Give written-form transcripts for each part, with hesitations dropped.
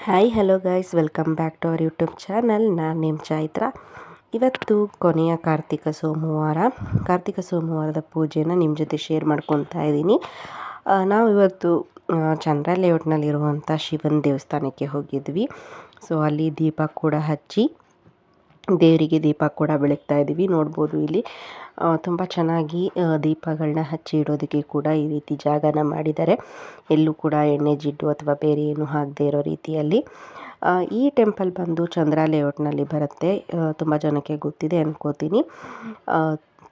Hi hello guys, welcome back to our YouTube channel. ನಾನು ನಿಮ್ಮ ಚೈತ್ರ. ಇವತ್ತು ಕೊನೆಯ ಕಾರ್ತಿಕ ಸೋಮವಾರದ ಪೂಜೆನ ನಿಮ್ಮ ಜೊತೆ ಶೇರ್ ಮಾಡ್ಕೊತಾ ಇದ್ದೀನಿ. ನಾವು ಇವತ್ತು ಚಂದ್ರ ಲೇಔಟ್ನಲ್ಲಿರುವಂಥ ಶಿವನ ದೇವಸ್ಥಾನಕ್ಕೆ ಹೋಗಿದ್ವಿ. ಸೊ ಅಲ್ಲಿ ದೀಪ ಕೂಡ ಹಚ್ಚಿ ದೇವರಿಗೆ ದೀಪ ಕೂಡ ಬೆಳಗ್ತಾ ಇದ್ದೀವಿ. ನೋಡ್ಬೋದು ಇಲ್ಲಿ ತುಂಬ ಚೆನ್ನಾಗಿ ದೀಪಗಳನ್ನ ಹಚ್ಚಿ ಇಡೋದಕ್ಕೆ ಕೂಡ ಈ ರೀತಿ ಜಾಗನ ಮಾಡಿದ್ದಾರೆ. ಎಲ್ಲೂ ಕೂಡ ಎಣ್ಣೆ ಜಿಡ್ಡು ಅಥವಾ ಬೇರೆ ಏನು ಹಾಕದೇ ಇರೋ ರೀತಿಯಲ್ಲಿ. ಈ ಟೆಂಪಲ್ ಬಂದು ಚಂದ್ರ ಲೇಔಟ್ನಲ್ಲಿ ಬರುತ್ತೆ. ತುಂಬ ಜನಕ್ಕೆ ಗೊತ್ತಿದೆ ಅನ್ಕೋತೀನಿ.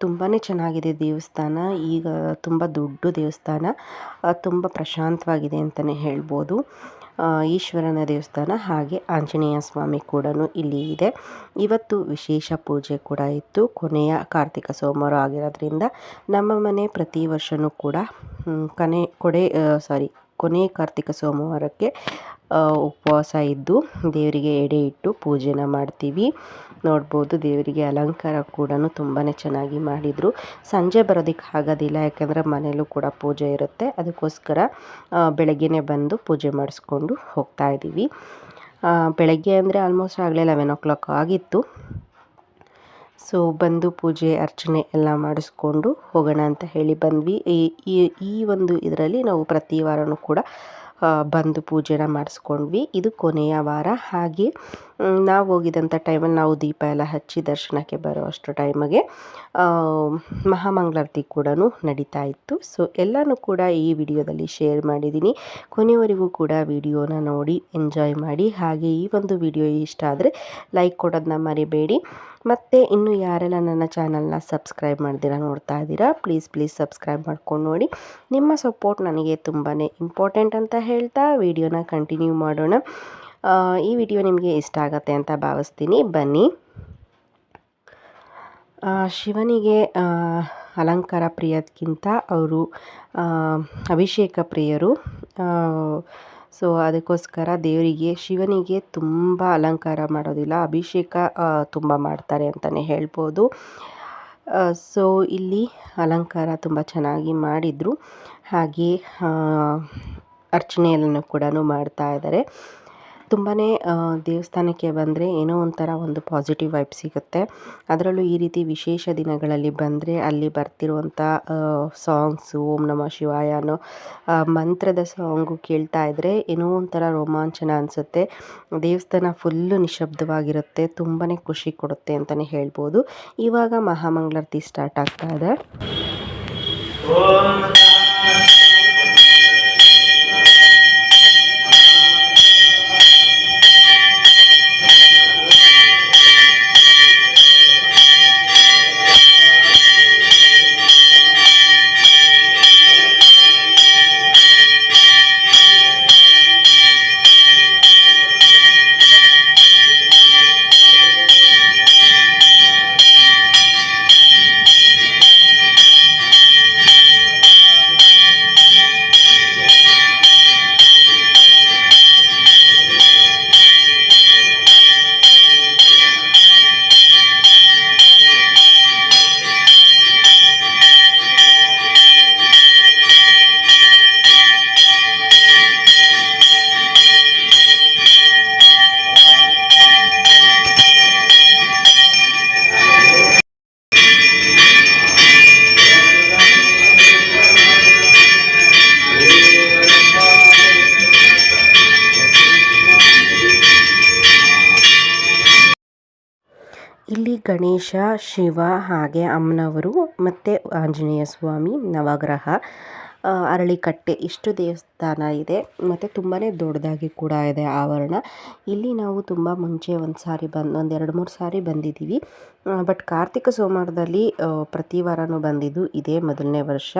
ತುಂಬಾ ಚೆನ್ನಾಗಿದೆ ದೇವಸ್ಥಾನ. ಈಗ ತುಂಬ ದೊಡ್ಡ ದೇವಸ್ಥಾನ, ತುಂಬ ಪ್ರಶಾಂತವಾಗಿದೆ ಅಂತಲೇ ಹೇಳ್ಬೋದು. ಈಶ್ವರನ ದೇವಸ್ಥಾನ, ಹಾಗೆ ಆಂಜನೇಯ ಸ್ವಾಮಿ ಕೂಡ ಇಲ್ಲಿ ಇದೆ. ಇವತ್ತು ವಿಶೇಷ ಪೂಜೆ ಕೂಡ ಇತ್ತು. ಕೊನೆಯ ಕಾರ್ತಿಕ ಸೋಮವಾರ ಆಗಿರೋದ್ರಿಂದ ನಮ್ಮ ಮನೆ ಪ್ರತಿ ವರ್ಷವೂ ಕೂಡ ಕೊನೆ ಕಾರ್ತಿಕ ಸೋಮವಾರಕ್ಕೆ ಉಪವಾಸ ಇದ್ದು ದೇವರಿಗೆ ಎಡೆ ಇಟ್ಟು ಪೂಜೆನ ಮಾಡ್ತೀವಿ. ನೋಡ್ಬೋದು ದೇವರಿಗೆ ಅಲಂಕಾರ ಕೂಡ ತುಂಬಾ ಚೆನ್ನಾಗಿ ಮಾಡಿದರು. ಸಂಜೆ ಬರೋದಕ್ಕೆ ಆಗೋದಿಲ್ಲ, ಯಾಕಂದರೆ ಮನೆಯಲ್ಲೂ ಕೂಡ ಪೂಜೆ ಇರುತ್ತೆ. ಅದಕ್ಕೋಸ್ಕರ ಬೆಳಗ್ಗೆನೇ ಬಂದು ಪೂಜೆ ಮಾಡಿಸ್ಕೊಂಡು ಹೋಗ್ತಾ ಇದ್ದೀವಿ. ಬೆಳಗ್ಗೆ ಅಂದರೆ ಆಲ್ಮೋಸ್ಟ್ ಆಗಲೇ 11 ಆಗಿತ್ತು. ಸೊ ಬಂದು ಪೂಜೆ ಅರ್ಚನೆ ಎಲ್ಲ ಮಾಡಿಸ್ಕೊಂಡು ಹೋಗೋಣ ಅಂತ ಹೇಳಿ ಬಂದ್ವಿ. ಈ ಒಂದು ಇದರಲ್ಲಿ ನಾವು ಪ್ರತಿ ವಾರನೂ ಕೂಡ ಬಂದು ಪೂಜೆನ ಮಾಡಿಸ್ಕೊಂಡ್ವಿ. ಇದು ಕೊನೆಯ ವಾರ. ಹಾಗೆ ನಾವು ಹೋಗಿದ್ದಂಥ ಟೈಮಲ್ಲಿ ನಾವು ದೀಪ ಎಲ್ಲ ಹಚ್ಚಿ ದರ್ಶನಕ್ಕೆ ಬರೋ ಅಷ್ಟು ಟೈಮಿಗೆ ಮಹಾಮಂಗಳಾರತಿ ಕೂಡ ನಡೀತಾ ಇತ್ತು. ಸೊ ಎಲ್ಲನೂ ಕೂಡ ಈ ವಿಡಿಯೋದಲ್ಲಿ ಶೇರ್ ಮಾಡಿದ್ದೀನಿ. ಕೊನೆಯವರೆಗೂ ಕೂಡ ವಿಡಿಯೋನ ನೋಡಿ ಎಂಜಾಯ್ ಮಾಡಿ. ಹಾಗೆ ಈ ಒಂದು ವಿಡಿಯೋ ಇಷ್ಟ ಆದರೆ ಲೈಕ್ ಕೊಡೋದನ್ನ ಮರಿಬೇಡಿ. ಮತ್ತು ಇನ್ನು ಯಾರೆಲ್ಲ ನನ್ನ ಚಾನಲ್ನ ಸಬ್ಸ್ಕ್ರೈಬ್ ಮಾಡ್ದಿರಾ ನೋಡ್ತಾ ಇದ್ದೀರಾ, ಪ್ಲೀಸ್ ಸಬ್ಸ್ಕ್ರೈಬ್ ಮಾಡ್ಕೊಂಡು ನೋಡಿ. ನಿಮ್ಮ ಸಪೋರ್ಟ್ ನನಗೆ ತುಂಬಾ ಇಂಪಾರ್ಟೆಂಟ್ ಅಂತ ಹೇಳ್ತಾ ವಿಡಿಯೋನ ಕಂಟಿನ್ಯೂ ಮಾಡೋಣ. ಈ ವಿಡಿಯೋ ನಿಮಗೆ ಇಷ್ಟ ಆಗತ್ತೆ ಅಂತ ಭಾವಿಸ್ತೀನಿ. ಬನ್ನಿ. ಶಿವನಿಗೆ ಅಲಂಕಾರ ಪ್ರಿಯಕ್ಕಿಂತ ಅವರು ಅಭಿಷೇಕ ಪ್ರಿಯರು. ಸೊ ಅದಕ್ಕೋಸ್ಕರ ಶಿವನಿಗೆ ತುಂಬ ಅಲಂಕಾರ ಮಾಡೋದಿಲ್ಲ, ಅಭಿಷೇಕ ತುಂಬ ಮಾಡ್ತಾರೆ ಅಂತಲೇ ಹೇಳ್ಬೋದು. ಸೊ ಇಲ್ಲಿ ಅಲಂಕಾರ ತುಂಬ ಚೆನ್ನಾಗಿ ಮಾಡಿದರು. ಹಾಗೆ ಅರ್ಚನೆಯನ್ನು ಕೂಡ ಮಾಡ್ತಾ ಇದ್ದಾರೆ. ತುಂಬಾ ದೇವಸ್ಥಾನಕ್ಕೆ ಬಂದರೆ ಏನೋ ಒಂಥರ ಒಂದು ಪಾಸಿಟಿವ್ ವೈಬ್ ಸಿಗುತ್ತೆ. ಅದರಲ್ಲೂ ಈ ರೀತಿ ವಿಶೇಷ ದಿನಗಳಲ್ಲಿ ಬಂದರೆ ಅಲ್ಲಿ ಬರ್ತಿರುವಂಥ ಸಾಂಗ್ಸು ಓಂ ನಮಃ ಶಿವಾಯ ಅನ್ನೋ ಮಂತ್ರದ ಸಾಂಗು ಕೇಳ್ತಾ ಇದ್ದರೆ ಏನೋ ಒಂಥರ ರೋಮಾಂಚನ ಅನಿಸುತ್ತೆ. ದೇವಸ್ಥಾನ ಫುಲ್ಲು ನಿಶಬ್ದವಾಗಿರುತ್ತೆ, ತುಂಬಾ ಖುಷಿ ಕೊಡುತ್ತೆ ಅಂತಲೇ ಹೇಳ್ಬೋದು. ಇವಾಗ ಮಹಾಮಂಗಳಾರತಿ ಸ್ಟಾರ್ಟ್ ಆಗ್ತಾ ಇದೆ. ಇಲ್ಲಿ ಗಣೇಶ, ಶಿವ, ಹಾಗೆ ಅಮ್ಮನವರು ಮತ್ತು ಆಂಜನೇಯ ಸ್ವಾಮಿ, ನವಗ್ರಹ, ಅರಳಿಕಟ್ಟೆ ಇಷ್ಟು ದೇವಸ್ಥಾನ ಇದೆ. ಮತ್ತು ತುಂಬಾ ದೊಡ್ಡದಾಗಿ ಕೂಡ ಇದೆ ಆವರಣ. ಇಲ್ಲಿ ನಾವು ತುಂಬ ಮುಂಚೆ ಒಂದು 2-3 ಸಾರಿ ಬಂದಿದ್ದೀವಿ. ಬಟ್ ಕಾರ್ತಿಕ ಸೋಮವಾರದಲ್ಲಿ ಪ್ರತಿ ವಾರನೂ ಬಂದಿದ್ದು ಇದೇ ಮೊದಲನೇ ವರ್ಷ.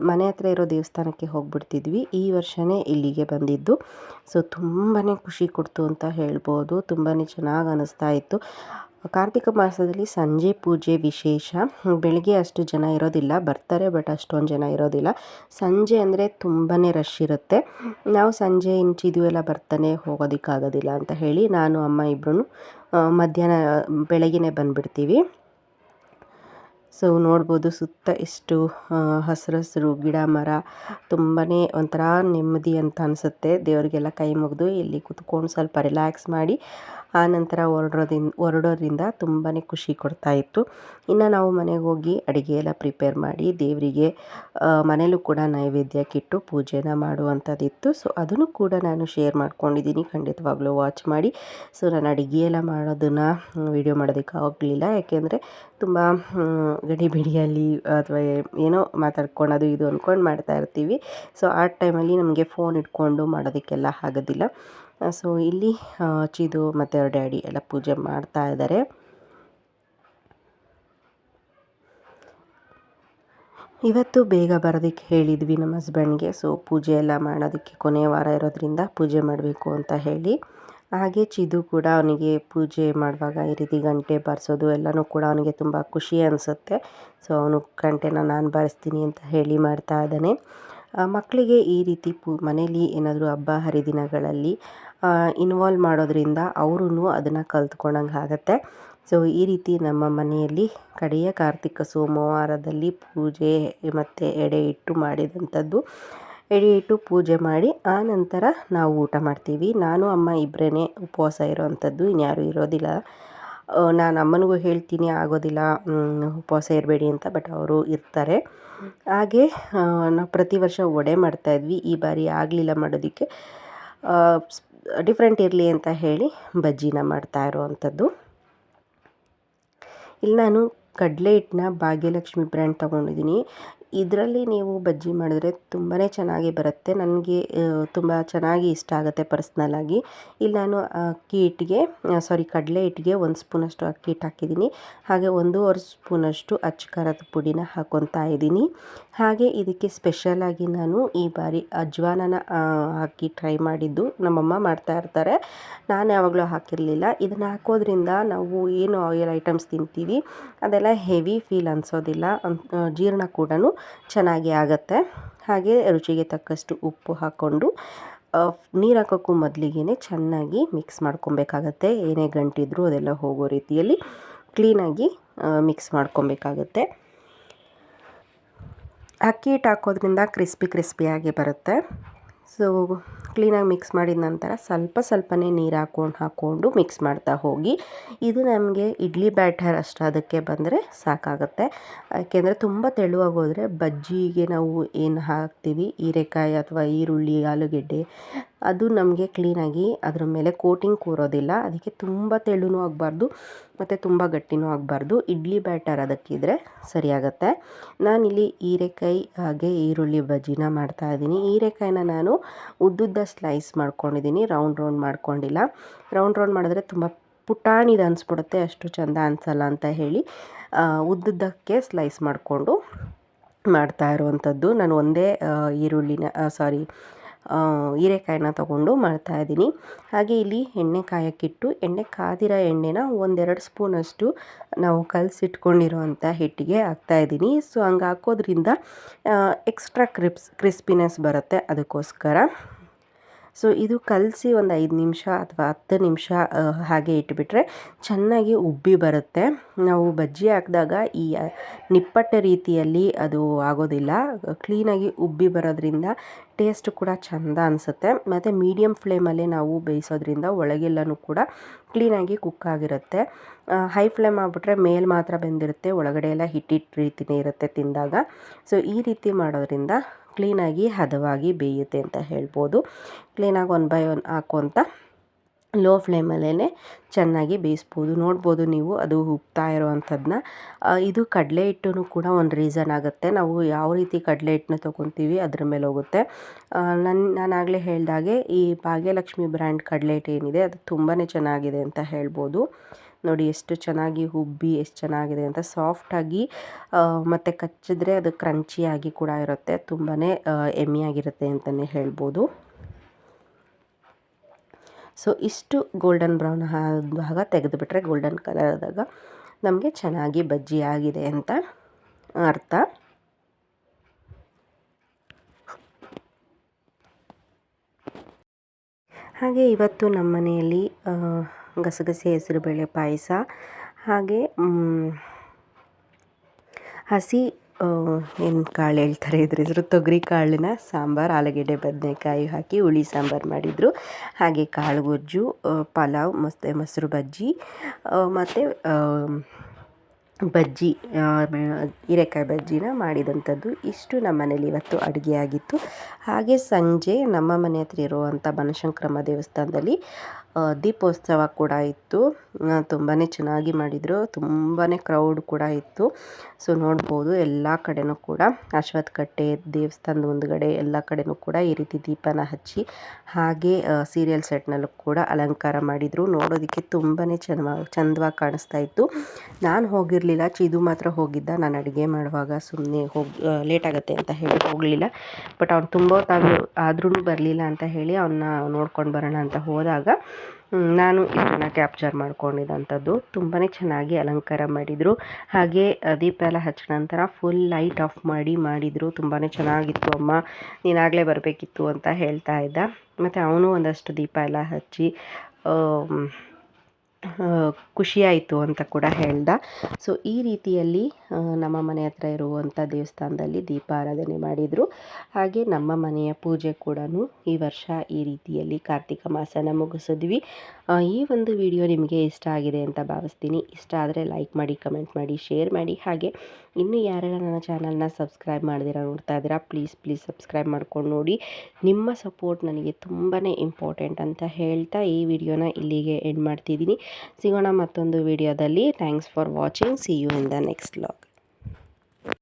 ಮನೆ ಹತ್ರ ಇರೋ ದೇವಸ್ಥಾನಕ್ಕೆ ಹೋಗ್ಬಿಡ್ತಿದ್ವಿ. ಈ ವರ್ಷವೇ ಇಲ್ಲಿಗೆ ಬಂದಿದ್ದು. ಸೊ ತುಂಬಾ ಖುಷಿ ಕೊಡ್ತು ಅಂತ ಹೇಳ್ಬೋದು. ತುಂಬಾ ಚೆನ್ನಾಗಿ ಅನ್ನಿಸ್ತಾ ಇತ್ತು. ಕಾರ್ತಿಕ ಮಾಸದಲ್ಲಿ ಸಂಜೆ ಪೂಜೆ ವಿಶೇಷ. ಬೆಳಗ್ಗೆ ಅಷ್ಟು ಜನ ಇರೋದಿಲ್ಲ, ಬರ್ತಾರೆ ಬಟ್ ಅಷ್ಟೊಂದು ಜನ ಇರೋದಿಲ್ಲ. ಸಂಜೆ ಅಂದರೆ ತುಂಬಾ ರಶ್ ಇರುತ್ತೆ. ನಾವು ಸಂಜೆ ಇಂಚಿದು ಎಲ್ಲ ಬರ್ತಾನೆ ಹೋಗೋದಕ್ಕಾಗೋದಿಲ್ಲ ಅಂತ ಹೇಳಿ ನಾನು ಅಮ್ಮ ಇಬ್ಬರೂ ಬೆಳಗ್ಗೆನೇ ಬಂದುಬಿಡ್ತೀವಿ. ಸೊ ನೋಡ್ಬೋದು ಸುತ್ತ ಎಷ್ಟು ಹಸಿರು ಗಿಡ ಮರ ತುಂಬಾ ಒಂಥರ ನೆಮ್ಮದಿ ಅಂತ ಅನಿಸುತ್ತೆ. ದೇವರಿಗೆಲ್ಲ ಕೈ ಮುಗಿದು ಇಲ್ಲಿ ಕುತ್ಕೊಂಡು ಸ್ವಲ್ಪ ರಿಲ್ಯಾಕ್ಸ್ ಮಾಡಿ ಆನಂತರ ಹೊರಡೋದ್ರಿಂದ ತುಂಬಾ ಖುಷಿ ಕೊಡ್ತಾಯಿತ್ತು. ಇನ್ನು ನಾವು ಮನೆಗೆ ಹೋಗಿ ಅಡುಗೆ ಎಲ್ಲ ಪ್ರಿಪೇರ್ ಮಾಡಿ ದೇವರಿಗೆ ಮನೇಲೂ ಕೂಡ ನೈವೇದ್ಯಕ್ಕಿಟ್ಟು ಪೂಜೆನ ಮಾಡುವಂಥದ್ದಿತ್ತು. ಸೊ ಅದನ್ನು ಕೂಡ ನಾನು ಶೇರ್ ಮಾಡ್ಕೊಂಡಿದ್ದೀನಿ, ಖಂಡಿತವಾಗ್ಲೂ ವಾಚ್ ಮಾಡಿ. ಸೊ ನಾನು ಅಡುಗೆ ಎಲ್ಲ ಮಾಡೋದನ್ನು ವೀಡಿಯೋ ಮಾಡೋದಕ್ಕೆ ಆಗಲಿಲ್ಲ, ಯಾಕೆಂದರೆ ತುಂಬ ಗಡಿಬಿಡಿಯಲ್ಲಿ ಅಥವಾ ಏನೋ ಮಾತಾಡ್ಕೊಂಡು ಇದು ಅಂದ್ಕೊಂಡು ಮಾಡ್ತಾ ಇರ್ತೀವಿ. ಸೊ ಆ ಟೈಮಲ್ಲಿ ನಮಗೆ ಫೋನ್ ಇಟ್ಕೊಂಡು ಮಾಡೋದಕ್ಕೆಲ್ಲ ಆಗೋದಿಲ್ಲ. ಸೊ ಇಲ್ಲಿ ಚಿದು ಮತ್ತು ಅವ್ರ ಡ್ಯಾಡಿ ಎಲ್ಲ ಪೂಜೆ ಮಾಡ್ತಾ ಇದ್ದಾರೆ. ಇವತ್ತು ಬೇಗ ಬರೋದಕ್ಕೆ ಹೇಳಿದ್ವಿ ನಮ್ಮ ಹಸ್ಬೆಂಡ್ಗೆ. ಸೊ ಪೂಜೆ ಎಲ್ಲ ಮಾಡೋದಕ್ಕೆ ಕೊನೆಯ ವಾರ ಇರೋದ್ರಿಂದ ಪೂಜೆ ಮಾಡಬೇಕು ಅಂತ ಹೇಳಿ. ಹಾಗೆ ಚಿದು ಕೂಡ ಅವನಿಗೆ ಪೂಜೆ ಮಾಡುವಾಗ ಈ ರೀತಿ ಗಂಟೆ ಬಾರಿಸೋದು ಎಲ್ಲನೂ ಕೂಡ ಅವನಿಗೆ ತುಂಬ ಖುಷಿ ಅನಿಸುತ್ತೆ. ಸೊ ಅವನು ಗಂಟೆನ ನಾನು ಬಾರಿಸ್ತೀನಿ ಅಂತ ಹೇಳಿ ಮಾಡ್ತಾ ಇದ್ದಾನೆ. ಮಕ್ಕಳಿಗೆ ಈ ರೀತಿ ಮನೇಲಿ ಏನಾದರೂ ಹಬ್ಬ ಹರಿದಿನಗಳಲ್ಲಿ ಇನ್ವಾಲ್ವ್ ಮಾಡೋದ್ರಿಂದ ಅವರೂ ಅದನ್ನು ಕಲ್ತ್ಕೊಂಡಂಗೆ ಆಗುತ್ತೆ. ಸೊ ಈ ರೀತಿ ನಮ್ಮ ಮನೆಯಲ್ಲಿ ಕಡೆಯ ಕಾರ್ತಿಕ ಸೋಮವಾರದಲ್ಲಿ ಪೂಜೆ ಮತ್ತು ಎಡೆ ಇಟ್ಟು ಮಾಡಿದಂಥದ್ದು. ಎಡೆ ಇಟ್ಟು ಪೂಜೆ ಮಾಡಿ ಆ ನಂತರ ನಾವು ಊಟ ಮಾಡ್ತೀವಿ. ನಾನು ಅಮ್ಮ ಇಬ್ಬರೇ ಉಪವಾಸ ಇರೋವಂಥದ್ದು, ಇನ್ಯಾರೂ ಇರೋದಿಲ್ಲ. ನಾನು ಅಮ್ಮನಿಗೂ ಹೇಳ್ತೀನಿ ಆಗೋದಿಲ್ಲ ಉಪವಾಸ ಇರಬೇಡಿ ಅಂತ, ಬಟ್ ಅವರು ಇರ್ತಾರೆ. ಹಾಗೆ ನಾವು ಪ್ರತಿ ವರ್ಷ ವಡೆ ಮಾಡ್ತಾಯಿದ್ವಿ, ಈ ಬಾರಿ ಆಗಲಿಲ್ಲ ಮಾಡೋದಕ್ಕೆ. ಡಿಫ್ರೆಂಟ್ ಇರಲಿ ಅಂತ ಹೇಳಿ ಬಜ್ಜಿನ ಮಾಡ್ತಾ ಇರೋವಂಥದ್ದು. ಇಲ್ಲಿ ನಾನು ಕಡಲೆ ಹಿಟ್ಟನ್ನ ಭಾಗ್ಯಲಕ್ಷ್ಮಿ ಬ್ರ್ಯಾಂಡ್ ತೊಗೊಂಡಿದ್ದೀನಿ. ಇದರಲ್ಲಿ ನೀವು ಬಜ್ಜಿ ಮಾಡಿದ್ರೆ ತುಂಬಾ ಚೆನ್ನಾಗಿ ಬರುತ್ತೆ. ನನಗೆ ತುಂಬ ಚೆನ್ನಾಗಿ ಇಷ್ಟ ಆಗುತ್ತೆ ಪರ್ಸ್ನಲಾಗಿ. ಇಲ್ಲಿ ನಾನು ಕಡಲೆ ಹಿಟ್ಟಿಗೆ 1 ಸ್ಪೂನಷ್ಟು ಅಕ್ಕಿ ಹಿಟ್ಟು ಹಾಕಿದ್ದೀನಿ. ಹಾಗೆ 1.5 ಸ್ಪೂನಷ್ಟು ಅಚ್ಚ ಖಾರದ ಪುಡಿನ ಹಾಕ್ಕೊತಾ ಇದ್ದೀನಿ. ಹಾಗೆ ಇದಕ್ಕೆ ಸ್ಪೆಷಲಾಗಿ ನಾನು ಈ ಬಾರಿ ಅಜ್ವಾನನ ಹಾಕಿ ಟ್ರೈ ಮಾಡಿದ್ದು. ನಮ್ಮಮ್ಮ ಮಾಡ್ತಾ ಇರ್ತಾರೆ, ನಾನು ಯಾವಾಗಲೂ ಹಾಕಿರಲಿಲ್ಲ. ಇದನ್ನು ಹಾಕೋದ್ರಿಂದ ನಾವು ಏನು ಆಯಿಲ್ ಐಟಮ್ಸ್ ತಿಂತೀವಿ ಅದೆಲ್ಲ ಹೆವಿ ಫೀಲ್ ಅನಿಸೋದಿಲ್ಲ, ಜೀರ್ಣ ಕೂಡ ಚೆನ್ನಾಗಿ ಆಗುತ್ತೆ. ಹಾಗೆ ರುಚಿಗೆ ತಕ್ಕಷ್ಟು ಉಪ್ಪು ಹಾಕ್ಕೊಂಡು ನೀರು ಹಾಕೋಕ್ಕೂ ಮೊದಲಿಗೆ ಚೆನ್ನಾಗಿ ಮಿಕ್ಸ್ ಮಾಡ್ಕೊಬೇಕಾಗತ್ತೆ. ಏನೇ ಗಂಟಿದ್ರೂ ಅದೆಲ್ಲ ಹೋಗೋ ರೀತಿಯಲ್ಲಿ ಕ್ಲೀನಾಗಿ ಮಿಕ್ಸ್ ಮಾಡ್ಕೊಬೇಕಾಗತ್ತೆ. ಅಕ್ಕಿ ಹಿಟ್ಟು ಹಾಕೋದ್ರಿಂದ ಕ್ರಿಸ್ಪಿಯಾಗಿ ಬರುತ್ತೆ. ಸೊ ಕ್ಲೀನಾಗಿ ಮಿಕ್ಸ್ ಮಾಡಿದ ನಂತರ ಸ್ವಲ್ಪನೇ ನೀರು ಹಾಕ್ಕೊಂಡು ಮಿಕ್ಸ್ ಮಾಡ್ತಾ ಹೋಗಿ. ಇದು ನಮಗೆ ಇಡ್ಲಿ ಬ್ಯಾಟರ್ ಅಷ್ಟು ಅದಕ್ಕೆ ಬಂದರೆ ಸಾಕಾಗುತ್ತೆ. ಯಾಕೆಂದರೆ ತುಂಬ ತೆಳುವಾಗಿ ಹೋದರೆ ಬಜ್ಜಿಗೆ ನಾವು ಏನು ಹಾಕ್ತೀವಿ ಹೀರೆಕಾಯಿ ಅಥವಾ ಈರುಳ್ಳಿ ಆಲೂಗೆಡ್ಡೆ ಅದು ನಮಗೆ ಕ್ಲೀನಾಗಿ ಅದ್ರ ಮೇಲೆ ಕೋಟಿಂಗ್ ಕೂರೋದಿಲ್ಲ. ಅದಕ್ಕೆ ತುಂಬ ತೆಳುನೂ ಆಗಬಾರ್ದು ಮತ್ತು ತುಂಬ ಗಟ್ಟಿನೂ ಆಗಬಾರ್ದು. ಇಡ್ಲಿ ಬ್ಯಾಟರ್ ಅದಕ್ಕಿದ್ರೆ ಸರಿಯಾಗತ್ತೆ. ನಾನಿಲ್ಲಿ ಹೀರೆಕಾಯಿ ಹಾಗೆ ಈರುಳ್ಳಿ ಬಜ್ಜಿನ ಮಾಡ್ತಾಯಿದ್ದೀನಿ. ಹೀರೆಕಾಯಿನ ನಾನು ಉದ್ದುದ್ದ ಸ್ಲೈಸ್ ಮಾಡ್ಕೊಂಡಿದ್ದೀನಿ, ರೌಂಡ್ ಮಾಡ್ಕೊಂಡಿಲ್ಲ. ರೌಂಡ್ ಮಾಡಿದ್ರೆ ತುಂಬ ಪುಟಾಣಿದು ಅನಿಸ್ಬಿಡುತ್ತೆ, ಅಷ್ಟು ಚೆಂದ ಅನಿಸಲ್ಲ ಅಂತ ಹೇಳಿ ಉದ್ದುದ್ದಕ್ಕೆ ಸ್ಲೈಸ್ ಮಾಡಿಕೊಂಡು ಮಾಡ್ತಾ ಇರುವಂಥದ್ದು. ನಾನು ಒಂದೇ ಹೀರೆಕಾಯಿನ ತೊಗೊಂಡು ಮಾಡ್ತಾಯಿದ್ದೀನಿ. ಹಾಗೆ ಇಲ್ಲಿ ಎಣ್ಣೆ ಕಾಯಕ್ಕಿಟ್ಟು ಎಣ್ಣೆ ಕಾದಿರೋ ಎಣ್ಣೆನ 1-2 ಸ್ಪೂನಷ್ಟು ನಾವು ಕಲಸಿಟ್ಕೊಂಡಿರೋವಂಥ ಹಿಟ್ಟಿಗೆ ಹಾಕ್ತಾಯಿದ್ದೀನಿ. ಸೊ ಹಂಗೆ ಹಾಕೋದ್ರಿಂದ ಎಕ್ಸ್ಟ್ರಾ ಕ್ರಿಸ್ಪಿನೆಸ್ ಬರುತ್ತೆ, ಅದಕ್ಕೋಸ್ಕರ. ಸೊ ಇದು ಕಲಸಿ ಒಂದು 5 ನಿಮಿಷ ಅಥವಾ 10 ನಿಮಿಷ ಹಾಗೆ ಇಟ್ಬಿಟ್ರೆ ಚೆನ್ನಾಗಿ ಉಬ್ಬಿ ಬರುತ್ತೆ. ನಾವು ಬಜ್ಜಿ ಹಾಕಿದಾಗ ಈ ನಿಪ್ಪಟ್ಟೆ ರೀತಿಯಲ್ಲಿ ಅದು ಆಗೋದಿಲ್ಲ, ಕ್ಲೀನಾಗಿ ಉಬ್ಬಿ ಬರೋದ್ರಿಂದ ಟೇಸ್ಟ್ ಕೂಡ ಚೆಂದ ಅನಿಸುತ್ತೆ. ಮತ್ತು ಮೀಡಿಯಮ್ ಫ್ಲೇಮಲ್ಲೇ ನಾವು ಬೇಯಿಸೋದ್ರಿಂದ ಒಳಗೆಲ್ಲನೂ ಕೂಡ ಕ್ಲೀನಾಗಿ ಕುಕ್ ಆಗಿರುತ್ತೆ. ಹೈ ಫ್ಲೇಮ್ ಆಗಿಬಿಟ್ರೆ ಮೇಲೆ ಮಾತ್ರ ಬೆಂದಿರುತ್ತೆ, ಒಳಗಡೆ ಎಲ್ಲ ಹಿಟ್ಟಿಟ್ಟು ರೀತಿಯೇ ಇರುತ್ತೆ ತಿಂದಾಗ. ಸೊ ಈ ರೀತಿ ಮಾಡೋದ್ರಿಂದ ಕ್ಲೀನಾಗಿ ಹದವಾಗಿ ಬೇಯುತ್ತೆ ಅಂತ ಹೇಳ್ಬೋದು. ಕ್ಲೀನಾಗಿ 1 ಬೈ 1 ಹಾಕ್ಕೊತ ಲೋ ಫ್ಲೇಮಲ್ಲೇ ಚೆನ್ನಾಗಿ ಬೇಯಿಸ್ಬೋದು. ನೋಡ್ಬೋದು ನೀವು ಅದು ಉಬ್ತಾ ಇರೋವಂಥದ್ದನ್ನ. ಇದು ಕಡಲೆ ಹಿಟ್ಟು ಕೂಡ ಒಂದು ರೀಸನ್ ಆಗುತ್ತೆ. ನಾವು ಯಾವ ರೀತಿ ಕಡಲೆ ಹಿಟ್ಟನ್ನ ತೊಗೊತೀವಿ ಅದ್ರ ಮೇಲೆ ಹೋಗುತ್ತೆ. ನಾನಾಗಲೇ ಹೇಳ್ದಾಗೆ ಈ ಭಾಗ್ಯಲಕ್ಷ್ಮಿ ಬ್ರ್ಯಾಂಡ್ ಕಡಲೆ ಹಿಟ್ಟು ಏನಿದೆ ಅದು ತುಂಬಾ ಚೆನ್ನಾಗಿದೆ ಅಂತ ಹೇಳ್ಬೋದು. ನೋಡಿ ಎಷ್ಟು ಚೆನ್ನಾಗಿ ಉಬ್ಬಿ ಎಷ್ಟು ಚೆನ್ನಾಗಿದೆ ಅಂತ, ಸಾಫ್ಟಾಗಿ ಮತ್ತು ಕಚ್ಚಿದ್ರೆ ಅದು ಕ್ರಂಚಿಯಾಗಿ ಕೂಡ ಇರುತ್ತೆ, ತುಂಬಾ ಎಮ್ಮಿಯಾಗಿರುತ್ತೆ ಅಂತಲೇ ಹೇಳ್ಬೋದು. ಸೊ ಇಷ್ಟು ಗೋಲ್ಡನ್ ಬ್ರೌನ್ ಆದಾಗ ತೆಗೆದುಬಿಟ್ರೆ, ಗೋಲ್ಡನ್ ಕಲರ್ ಆದಾಗ ನಮಗೆ ಚೆನ್ನಾಗಿ ಬಜ್ಜಿ ಆಗಿದೆ ಅಂತ ಅರ್ಥ. ಹಾಗೆ ಇವತ್ತು ನಮ್ಮ ಮನೆಯಲ್ಲಿ ಗಸಗಸೆ ಹೆಸರುಬೇಳೆ ಪಾಯಸ, ಹಾಗೆ ಹಸಿ ಏನು ಕಾಳು ಹೇಳ್ತಾರೆ ಇದ್ರ ಹೆಸರು ತೊಗರಿ ಕಾಳಿನ ಸಾಂಬಾರು, ಆಲೂಗೆಡ್ಡೆ ಬದನೆಕಾಯಿ ಹಾಕಿ ಹುಳಿ ಸಾಂಬಾರು ಮಾಡಿದರು. ಹಾಗೆ ಕಾಳು ಗೊಜ್ಜು, ಪಲಾವ್, ಮೊಸರು ಬಜ್ಜಿ ಮತ್ತು ಬಜ್ಜಿ, ಹೀರೆಕಾಯಿ ಬಜ್ಜಿನ ಮಾಡಿದಂಥದ್ದು. ಇಷ್ಟು ನಮ್ಮ ಮನೇಲಿ ಇವತ್ತು ಅಡುಗೆ ಆಗಿತ್ತು. ಹಾಗೆ ಸಂಜೆ ನಮ್ಮ ಮನೆ ಹತ್ರ ಇರುವಂಥ ಬನಶಂಕರಮ್ಮ ದೇವಸ್ಥಾನದಲ್ಲಿ ದೀಪೋತ್ಸವ ಕೂಡ ಇತ್ತು. ತುಂಬಾ ಚೆನ್ನಾಗಿ ಮಾಡಿದರು. ತುಂಬಾ ಕ್ರೌಡ್ ಕೂಡ ಇತ್ತು. ಸೊ ನೋಡ್ಬೋದು ಎಲ್ಲ ಕಡೆನೂ ಕೂಡ ಅಶ್ವತ್ಥಕಟ್ಟೆ ದೇವಸ್ಥಾನದ ಮುಂದುಗಡೆ ಎಲ್ಲ ಕಡೆನೂ ಕೂಡ ಈ ರೀತಿ ದೀಪನ ಹಚ್ಚಿ, ಹಾಗೆ ಸೀರಿಯಲ್ ಸೆಟ್ನಲ್ಲೂ ಕೂಡ ಅಲಂಕಾರ ಮಾಡಿದರು. ನೋಡೋದಕ್ಕೆ ತುಂಬಾ ಚಂದವಾಗಿ ಕಾಣಿಸ್ತಾ ಇತ್ತು. ನಾನು ಹೋಗಿರಲಿಲ್ಲ, ಚಿದು ಮಾತ್ರ ಹೋಗಿದ್ದ. ನಾನು ಅಡುಗೆ ಮಾಡುವಾಗ ಸುಮ್ಮನೆ ಲೇಟ್ ಆಗುತ್ತೆ ಅಂತ ಹೇಳಿ ಹೋಗಲಿಲ್ಲ. ಬಟ್ ಅವ್ನು ತುಂಬ ಆದ್ರೂ ಬರಲಿಲ್ಲ ಅಂತ ಹೇಳಿ ಅವನ್ನ ನೋಡ್ಕೊಂಡು ಬರೋಣ ಅಂತ ಹೋದಾಗ ನಾನು ಇದನ್ನು ಕ್ಯಾಪ್ಚರ್ ಮಾಡ್ಕೊಂಡಿದ್ದಂಥದ್ದು. ತುಂಬಾ ಚೆನ್ನಾಗಿ ಅಲಂಕಾರ ಮಾಡಿದರು. ಹಾಗೆ ದೀಪ ಎಲ್ಲ ಹಚ್ಚಿದ ನಂತರ ಫುಲ್ ಲೈಟ್ ಆಫ್ ಮಾಡಿದರು. ತುಂಬಾ ಚೆನ್ನಾಗಿತ್ತು ಅಮ್ಮ, ನೀನಾಗಲೇ ಬರಬೇಕಿತ್ತು ಅಂತ ಹೇಳ್ತಾ ಇದ್ದ. ಮತ್ತು ಅವನು ಒಂದಷ್ಟು ದೀಪ ಎಲ್ಲ ಹಚ್ಚಿ ಖುಷಿಯಾಯಿತು ಅಂತ ಕೂಡ ಹೇಳ್ದ. ಸೊ ಈ ರೀತಿಯಲ್ಲಿ ನಮ್ಮ ಮನೆ ಹತ್ರ ಇರುವಂಥ ದೇವಸ್ಥಾನದಲ್ಲಿ ದೀಪಾರಾಧನೆ ಮಾಡಿದರು. ಹಾಗೆ ನಮ್ಮ ಮನೆಯ ಪೂಜೆ ಕೂಡ ಈ ವರ್ಷ ಈ ರೀತಿಯಲ್ಲಿ ಕಾರ್ತಿಕ ಮಾಸನ ಮುಗಿಸಿದ್ವಿ. ಈ ಒಂದು ವಿಡಿಯೋ ನಿಮಗೆ ಇಷ್ಟ ಆಗಿದೆ ಅಂತ ಭಾವಿಸ್ತೀನಿ. ಇಷ್ಟ ಆದರೆ ಲೈಕ್ ಮಾಡಿ, ಕಮೆಂಟ್ ಮಾಡಿ, ಶೇರ್ ಮಾಡಿ. ಹಾಗೆ ಇನ್ನೂ ಯಾರೆಲ್ಲ ನನ್ನ ಚಾನಲ್ನ ಸಬ್ಸ್ಕ್ರೈಬ್ ಮಾಡ್ದಿರ ನೋಡ್ತಾ ಇದ್ದೀರಾ, ಪ್ಲೀಸ್ ಸಬ್ಸ್ಕ್ರೈಬ್ ಮಾಡ್ಕೊಂಡು ನೋಡಿ. ನಿಮ್ಮ ಸಪೋರ್ಟ್ ನನಗೆ ತುಂಬಾ ಇಂಪಾರ್ಟೆಂಟ್ ಅಂತ ಹೇಳ್ತಾ ಈ ವಿಡಿಯೋನ ಇಲ್ಲಿಗೆ ಎಂಡ್ ಮಾಡ್ತಿದ್ದೀನಿ. ಸಿಗೋಣ ಮತ್ತೊಂದು ವಿಡಿಯೋದಲ್ಲಿ. Thanks for watching. See you in the next vlog.